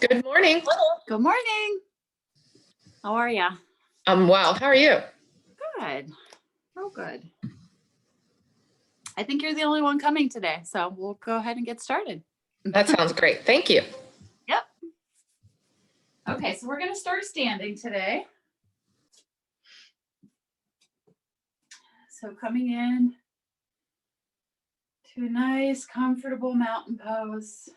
Good morning. Good morning. How are ya? I'm well. How are you? Good. Oh, good. I think you're the only one coming today, so we'll go ahead and get started. That sounds great. Thank you. Yep. Okay, so we're going to start standing today. So coming in to a nice, comfortable mountain pose.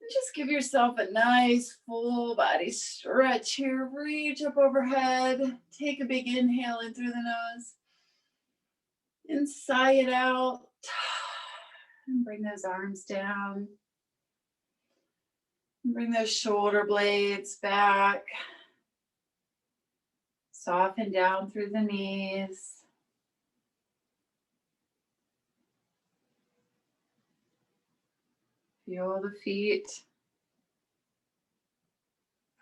And just give yourself a nice full body stretch here. Reach up overhead. Take a big inhale in through the nose. And sigh it out. And bring those arms down. And bring those shoulder blades back. Soften down through the knees. Feel the feet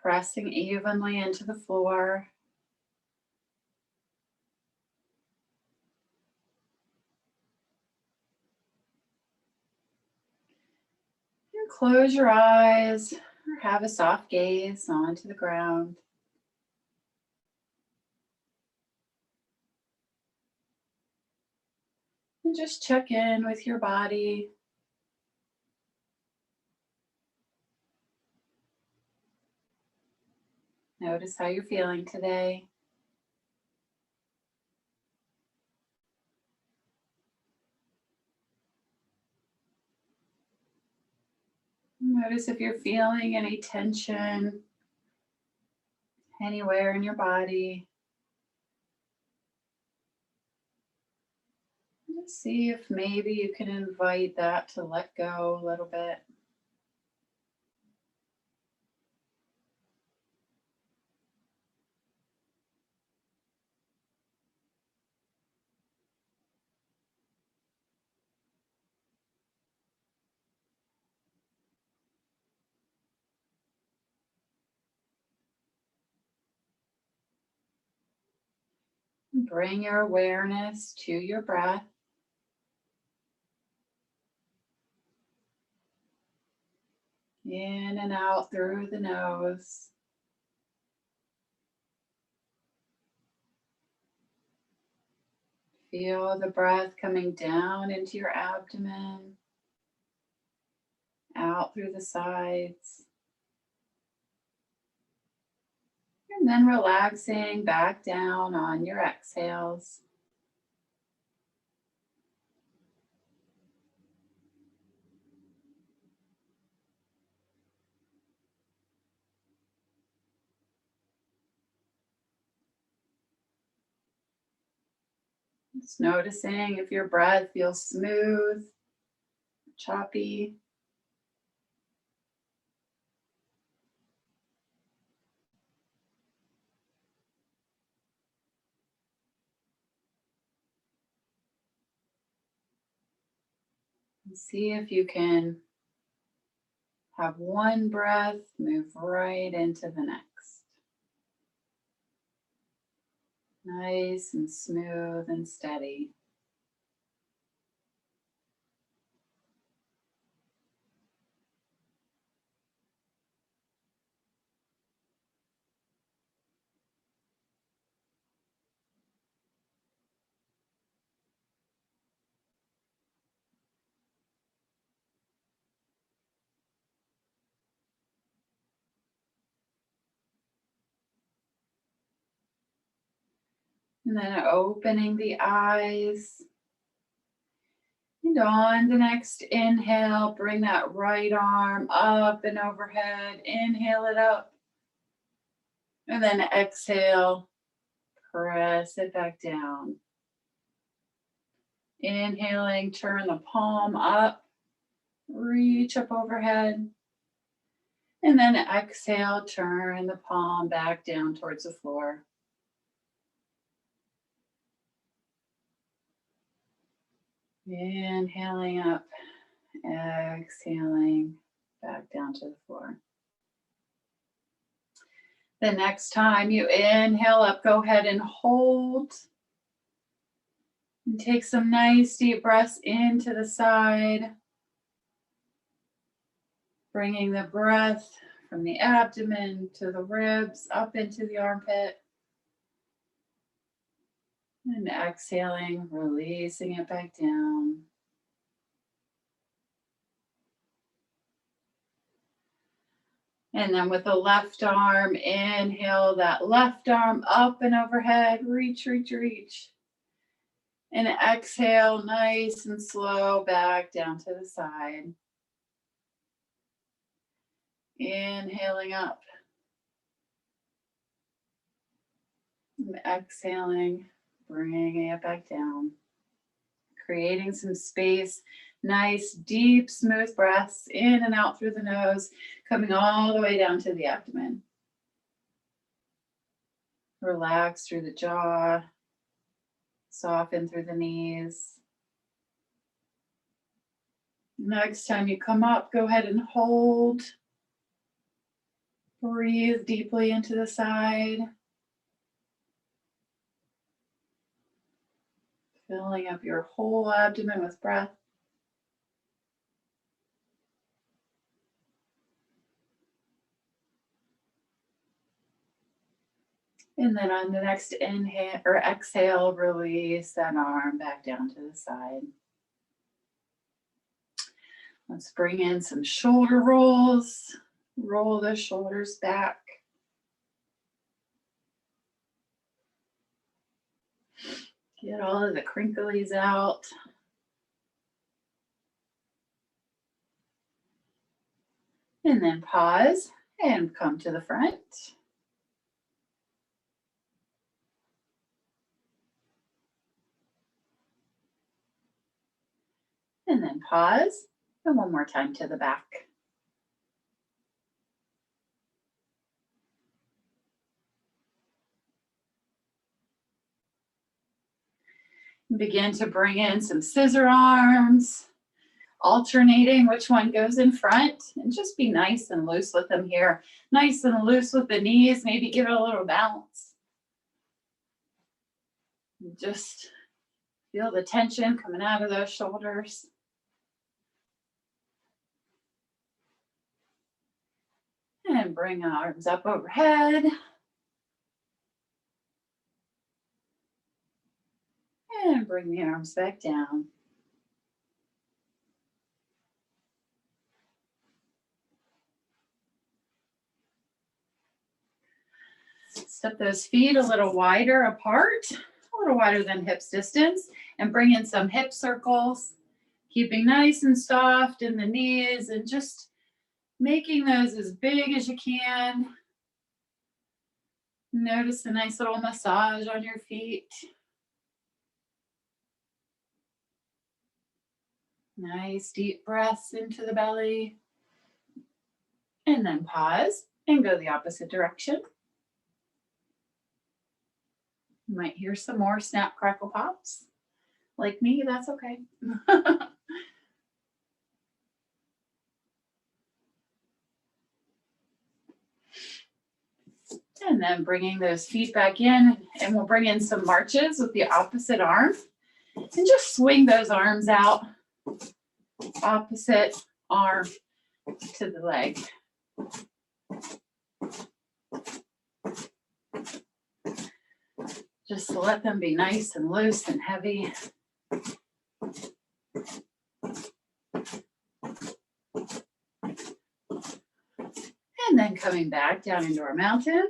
pressing evenly into the floor. And close your eyes or have a soft gaze onto the ground. And just check in with your body. Notice how you're feeling today. Notice if you're feeling any tension anywhere in your body. Just see if maybe you can invite that to let go a little bit. Bring your awareness to your breath. In and out through the nose. Feel the breath coming down into your abdomen, out through the sides. And then relaxing back down on your exhales. Just noticing if your breath feels smooth, choppy. And see if you can have one breath move right into the next. Nice and smooth and steady. And then opening the eyes. And on the next inhale, bring that right arm up and overhead. Inhale it up. And then exhale, press it back down. Inhaling, turn the palm up, reach up overhead. And then exhale, turn the palm back down towards the floor. Inhaling up, exhaling back down to the floor. The next time you inhale up, go ahead and hold. And take some nice deep breaths into the side. Bringing the breath from the abdomen to the ribs, up into the armpit. And exhaling, releasing it back down. And then with the left arm, inhale that left arm up and overhead. Reach, reach, reach. And exhale, nice and slow, back down to the side. Inhaling up. And exhaling, bringing it back down. Creating some space. Nice, deep, smooth breaths in and out through the nose, coming all the way down to the abdomen. Relax through the jaw. Soften through the knees. Next time you come up, go ahead and hold. Breathe deeply into the side. Filling up your whole abdomen with breath. And then on the next inhale or exhale, release that arm back down to the side. Let's bring in some shoulder rolls. Roll the shoulders back. Get all of the crinklies out. And then pause and come to the front. And then pause, and one more time to the back. Begin to bring in some scissor arms, alternating which one goes in front, and just be nice and loose with them here. Nice and loose with the knees, maybe give it a little balance. Just feel the tension coming out of those shoulders. And bring arms up overhead. And bring the arms back down. Step those feet a little wider apart, a little wider than hips distance, and bring in some hip circles, keeping nice and soft in the knees and just making those as big as you can. Notice a nice little massage on your feet. Nice deep breaths into the belly. And then pause and go the opposite direction. You might hear some more snap, crackle, pops. Like me, that's okay. And then bringing those feet back in, and we'll bring in some marches with the opposite arm. And just swing those arms out, opposite arm to the leg. Just let them be nice and loose and heavy. And then coming back down into our mountain.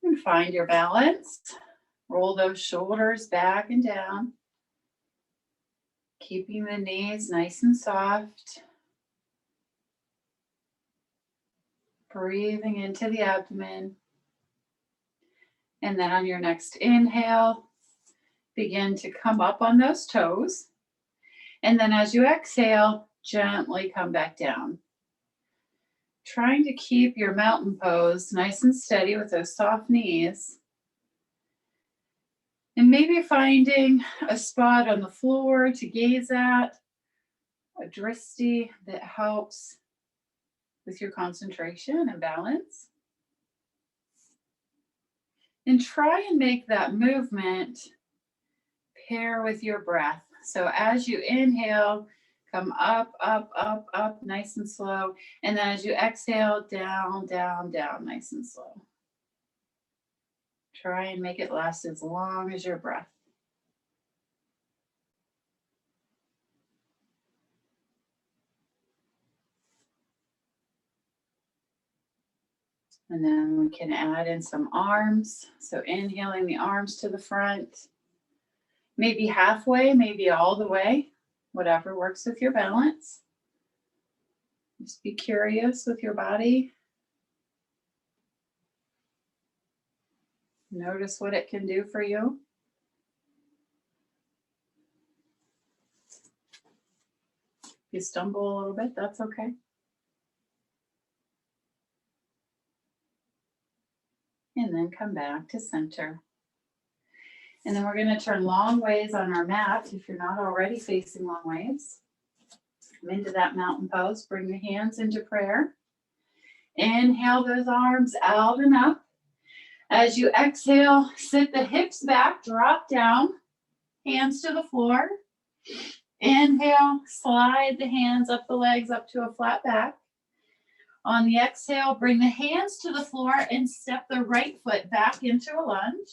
And find your balance. Roll those shoulders back and down. Keeping the knees nice and soft. Breathing into the abdomen. And then on your next inhale, begin to come up on those toes. And then as you exhale, gently come back down. Trying to keep your mountain pose nice and steady with those soft knees. And maybe finding a spot on the floor to gaze at, a drishti that helps with your concentration and balance. And try and make that movement pair with your breath. So as you inhale, Come up, up, up, up, nice and slow. And then as you exhale, down, down, down, nice and slow. Try and make it last as long as your breath. And then we can add in some arms. So inhaling the arms to the front, maybe halfway, maybe all the way, whatever works with your balance. Just be curious with your body. Notice what it can do for you. If you stumble a little bit, that's okay. And then come back to center. And then we're going to turn long ways on our mat if you're not already facing long ways. Come into that mountain pose. Bring the hands into prayer. Inhale those arms out and up. As you exhale, sit the hips back, drop down, hands to the floor. Inhale, slide the hands up the legs up to a flat back. On the exhale, bring the hands to the floor and step the right foot back into a lunge.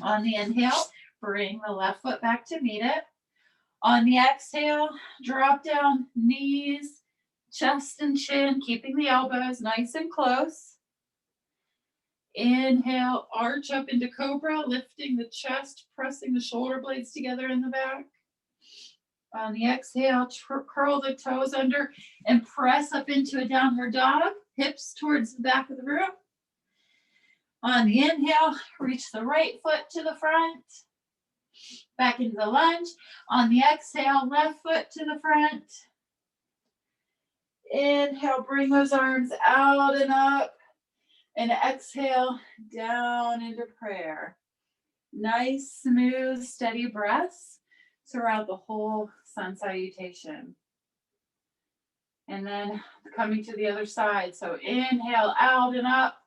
On the inhale, bring the left foot back to meet it. On the exhale, drop down, knees, chest and chin, keeping the elbows nice and close. Inhale, arch up into cobra, lifting the chest, pressing the shoulder blades together in the back. On the exhale, curl the toes under and press up into a downward dog, hips towards the back of the room. On the inhale, reach the right foot to the front, back into the lunge. On the exhale, left foot to the front. Inhale, bring those arms out and up. And exhale, down into prayer. Nice, smooth, steady breaths throughout the whole sun salutation. And then coming to the other side. So inhale, out and up.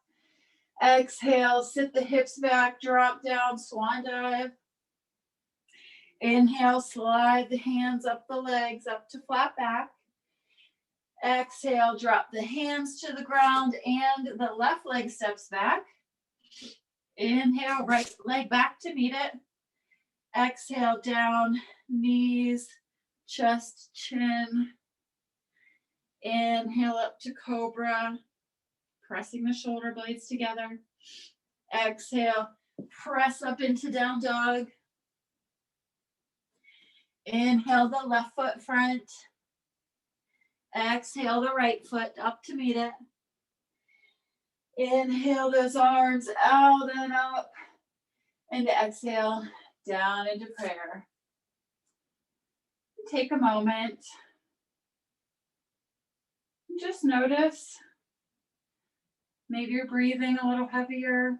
Exhale, sit the hips back, drop down, swan dive. Inhale, slide the hands up the legs, up to flat back. Exhale, drop the hands to the ground and the left leg steps back. Inhale, right leg back to meet it. Exhale, down, knees, chest, chin. Inhale up to cobra, pressing the shoulder blades together. Exhale, press up into down dog. Inhale the left foot front. Exhale the right foot up to meet it. Inhale those arms out and up. And exhale down into prayer. Take a moment. Just notice. Maybe you're breathing a little heavier.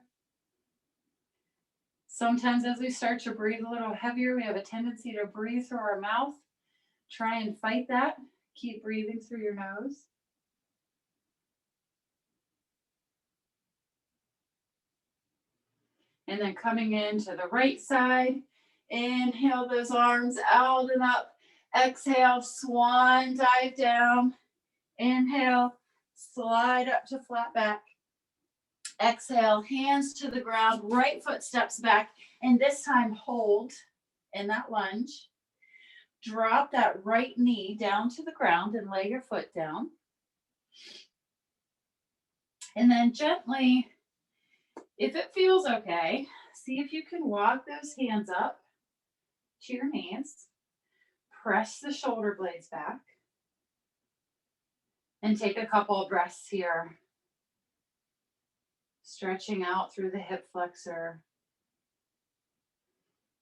Sometimes as we start to breathe a little heavier, we have a tendency to breathe through our mouth. Try and fight that. Keep breathing through your nose. And then coming into the right side, inhale those arms out and up. Exhale, swan dive down. Inhale, slide up to flat back. Exhale, hands to the ground, right foot steps back, and this time hold in that lunge. Drop that right knee down to the ground and lay your foot down. And then gently, if it feels okay, see if you can walk those hands up to your knees. Press the shoulder blades back. And take a couple of breaths here. Stretching out through the hip flexor.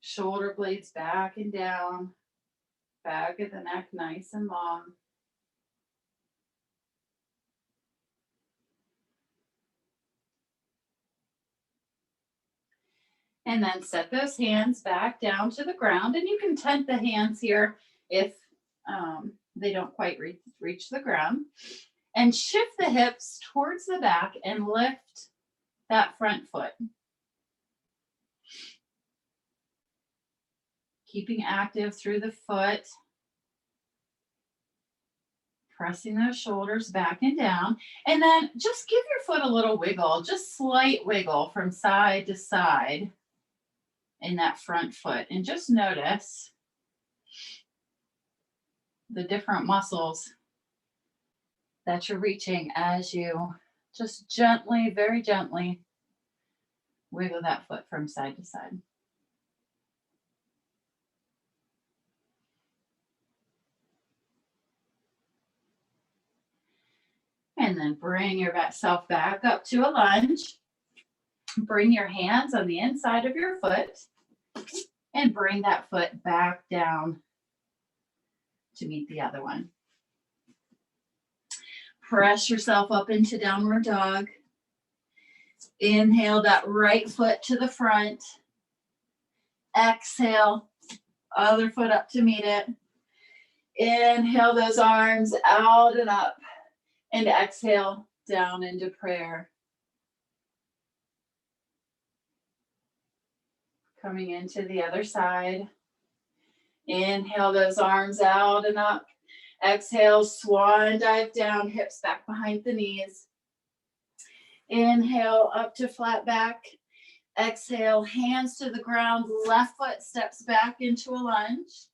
Shoulder blades back and down. Back of the neck nice and long. And then set those hands back down to the ground. And you can tent the hands here if they don't quite reach the ground. And shift the hips towards the back and lift that front foot. Keeping active through the foot. Pressing those shoulders back and down. And then just give your foot a little wiggle, just slight wiggle from side to side in that front foot. And just notice the different muscles that you're reaching as you just gently, very gently wiggle that foot from side to side. And then bring yourself back up to a lunge. Bring your hands on the inside of your foot and bring that foot back down to meet the other one. Press yourself up into downward dog. Inhale that right foot to the front. Exhale, other foot up to meet it. Inhale those arms out and up. And exhale down into prayer. Coming into the other side. Inhale those arms out and up. Exhale, swan dive down, hips back behind the knees. Inhale up to flat back. Exhale, hands to the ground, left foot steps back into a lunge.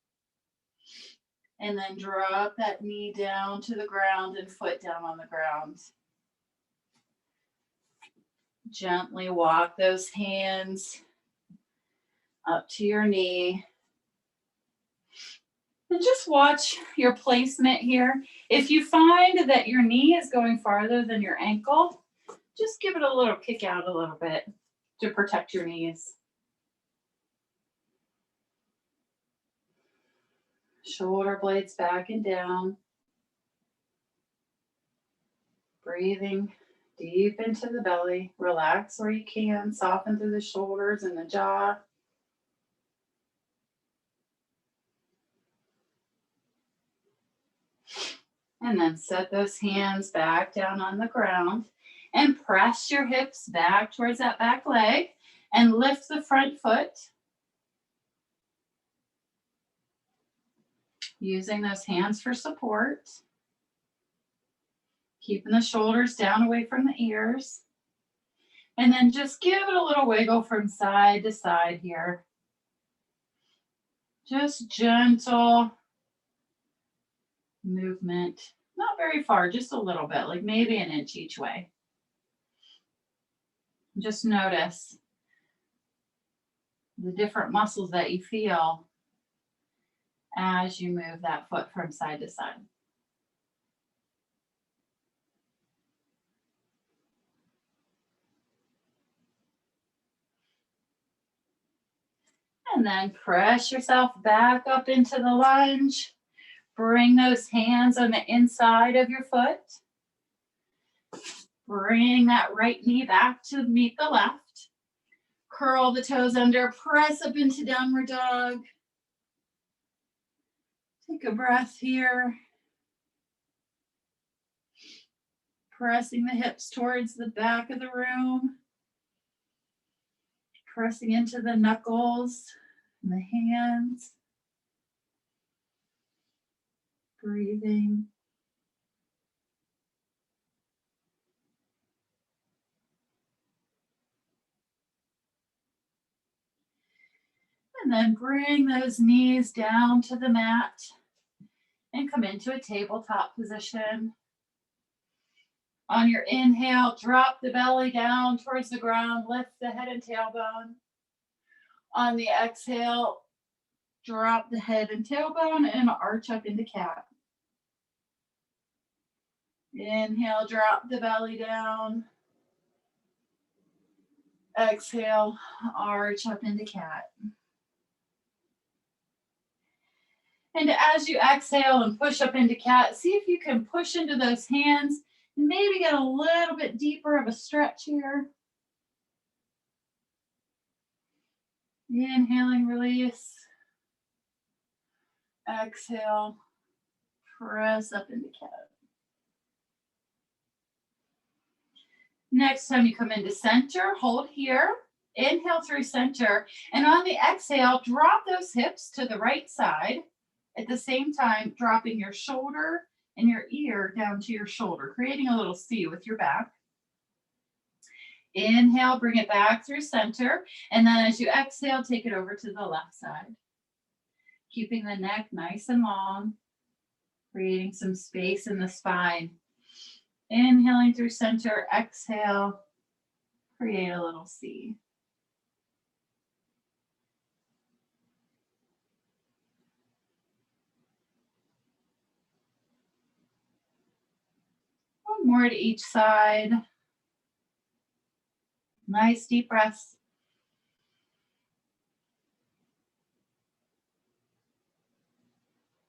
And then drop that knee down to the ground and foot down on the ground. Gently walk those hands up to your knee. And just watch your placement here. If you find that your knee is going farther than your ankle, just give it a little kick out a little bit to protect your knees. Shoulder blades back and down. Breathing deep into the belly. Relax where you can. Soften through the shoulders and the jaw. And then set those hands back down on the ground and press your hips back towards that back leg and lift the front foot. Using those hands for support. Keeping the shoulders down away from the ears. And then just give it a little wiggle from side to side here. Just gentle movement. Not very far, just a little bit, like maybe an inch each way. Just notice the different muscles that you feel as you move that foot from side to side. And then press yourself back up into the lunge. Bring those hands on the inside of your foot. Bring that right knee back to meet the left. Curl the toes under, press up into downward dog. Take a breath here. Pressing the hips towards the back of the room. Pressing into the knuckles and the hands. Breathing. And then bring those knees down to the mat and come into a tabletop position. On your inhale, drop the belly down towards the ground, lift the head and tailbone. On the exhale, drop the head and tailbone and arch up into cat. Inhale, drop the belly down. Exhale, arch up into cat. And as you exhale and push up into cat, see if you can push into those hands. Maybe get a little bit deeper of a stretch here. Inhaling, release. Exhale, press up into cat. Next time you come into center, hold here. Inhale through center. And on the exhale, drop those hips to the right side. At the same time, dropping your shoulder and your ear down to your shoulder, creating a little C with your back. Inhale, bring it back through center. And then as you exhale, take it over to the left side. Keeping the neck nice and long, creating some space in the spine. Inhaling through center, exhale, create a little C. One more to each side. Nice deep breaths.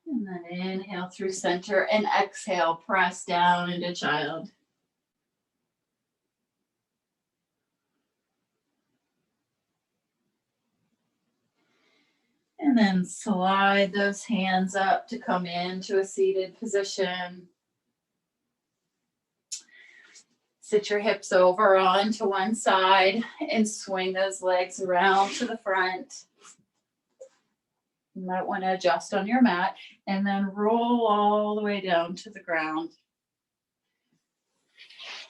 And then inhale through center and exhale, press down into child. And then slide those hands up to come into a seated position. Sit your hips over onto one side and swing those legs around to the front. You might want to adjust on your mat and then roll all the way down to the ground.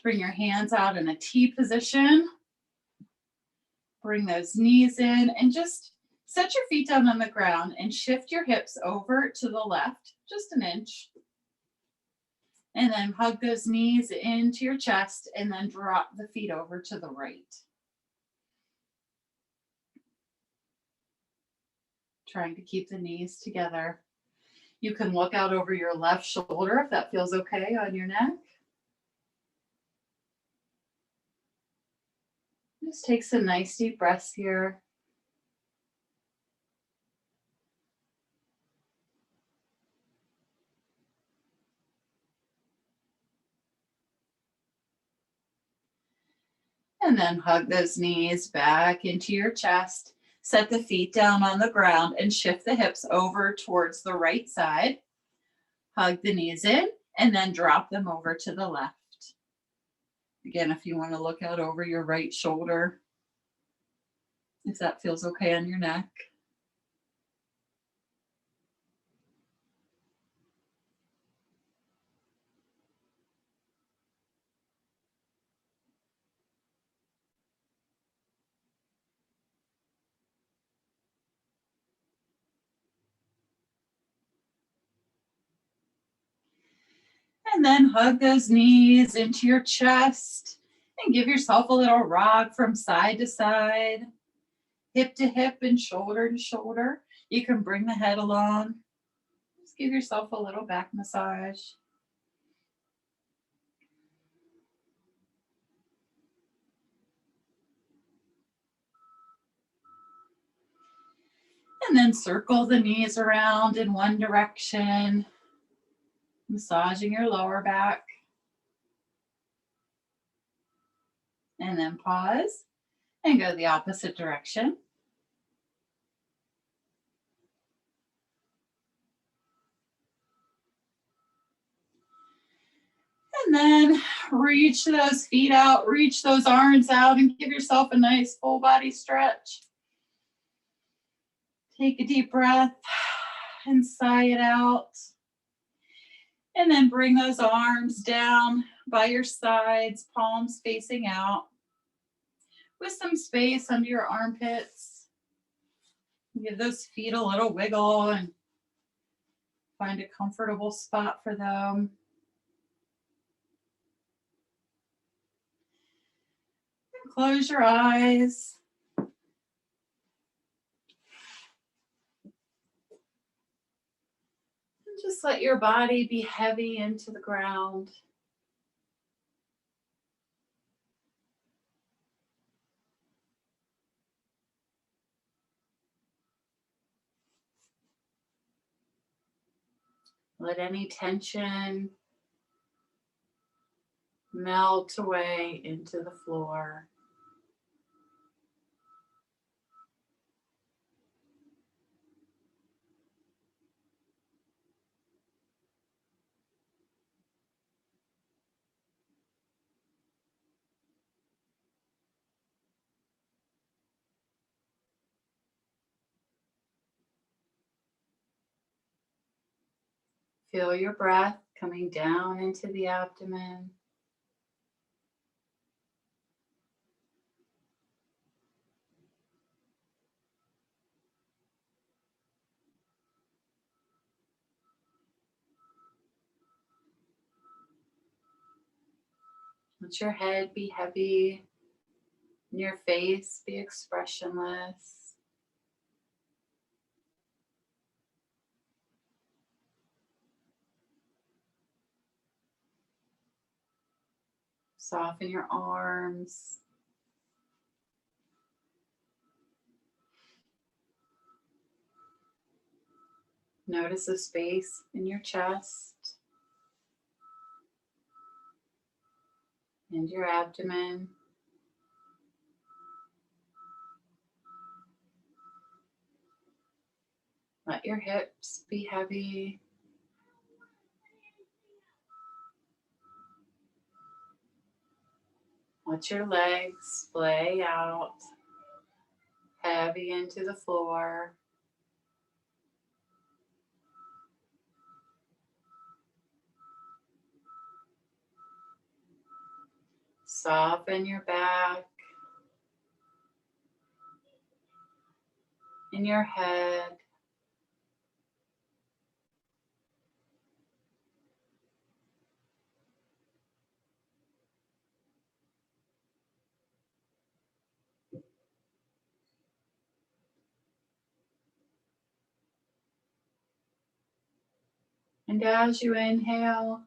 Bring your hands out in a T position. Bring those knees in and just set your feet down on the ground and shift your hips over to the left, just an inch. And then hug those knees into your chest and then drop the feet over to the right. Trying to keep the knees together. You can look out over your left shoulder if that feels okay on your neck. Just take some nice deep breaths here. And then hug those knees back into your chest. Set the feet down on the ground and shift the hips over towards the right side. Hug the knees in and then drop them over to the left. Again, if you want to look out over your right shoulder, if that feels okay on your neck. And then hug those knees into your chest and give yourself a little rock from side to side, hip to hip and shoulder to shoulder. You can bring the head along. Just give yourself a little back massage. And then circle the knees around in one direction, massaging your lower back. And then pause and go the opposite direction. And then reach those feet out, reach those arms out, and give yourself a nice full body stretch. Take a deep breath and sigh it out. And then bring those arms down by your sides, palms facing out, with some space under your armpits. Give those feet a little wiggle and find a comfortable spot for them. And close your eyes. Just let your body be heavy into the ground. Let any tension melt away into the floor. Feel your breath coming down into the abdomen. Let your head be heavy and your face be expressionless. Soften your arms. Notice the space in your chest and your abdomen. Let your hips be heavy. Let your legs splay out, heavy into the floor. Soften your back and your head. And as you inhale,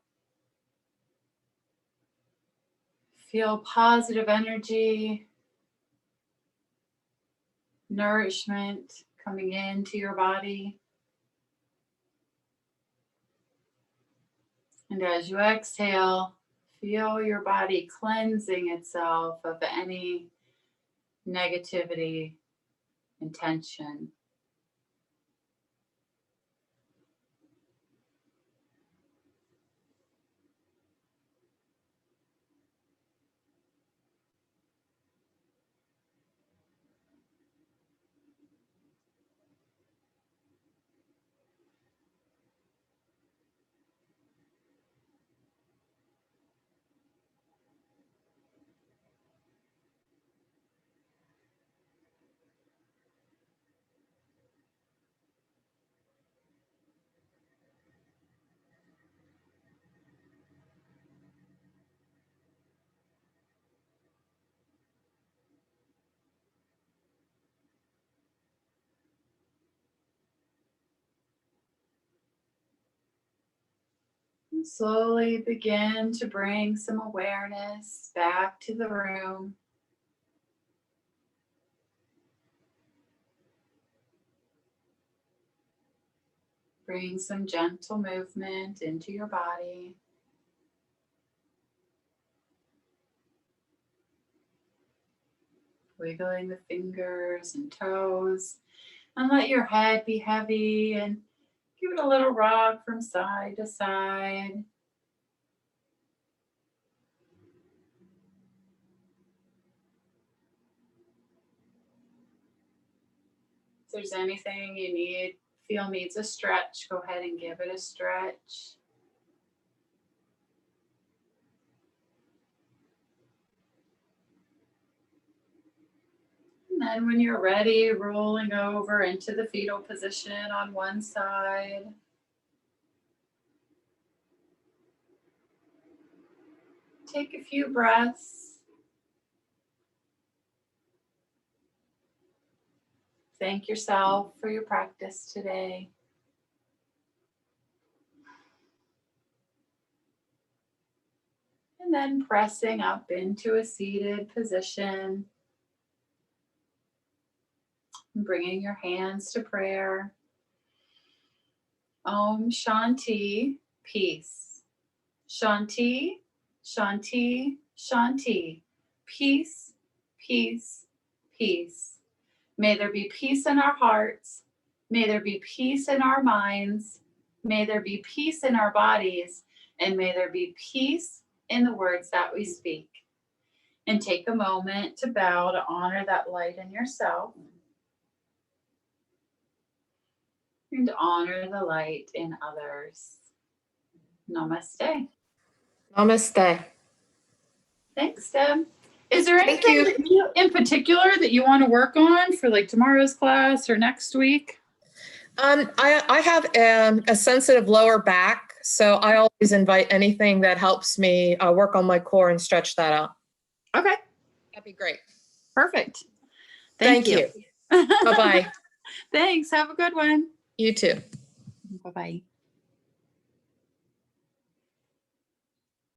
feel positive energy, nourishment coming into your body. And as you exhale, feel your body cleansing itself of any negativity and tension. And slowly begin to bring some awareness back to the room. Bring some gentle movement into your body. Wiggling the fingers and toes. And let your head be heavy and give it a little rock from side to side. If there's anything you feel needs a stretch, go ahead and give it a stretch. And then when you're ready, rolling over into the fetal position on one side. Take a few breaths. Thank yourself for your practice today. And then pressing up into a seated position. Bringing your hands to prayer. Om Shanti, peace. Shanti, Shanti, Shanti. Peace, peace, peace. May there be peace in our hearts. May there be peace in our minds. May there be peace in our bodies. And may there be peace in the words that we speak. And take a moment to bow to honor that light in yourself. And honor the light in others. Namaste. Namaste. Thanks, Deb. Is there Thank anything you. that you in particular that you want to work on for like tomorrow's class or next week? I have a sensitive lower back, so I always invite anything that helps me work on my core and stretch that out. Okay, That'd be great. perfect. Thank you. Bye-bye. Thanks. Have a good one. You too. Bye-bye.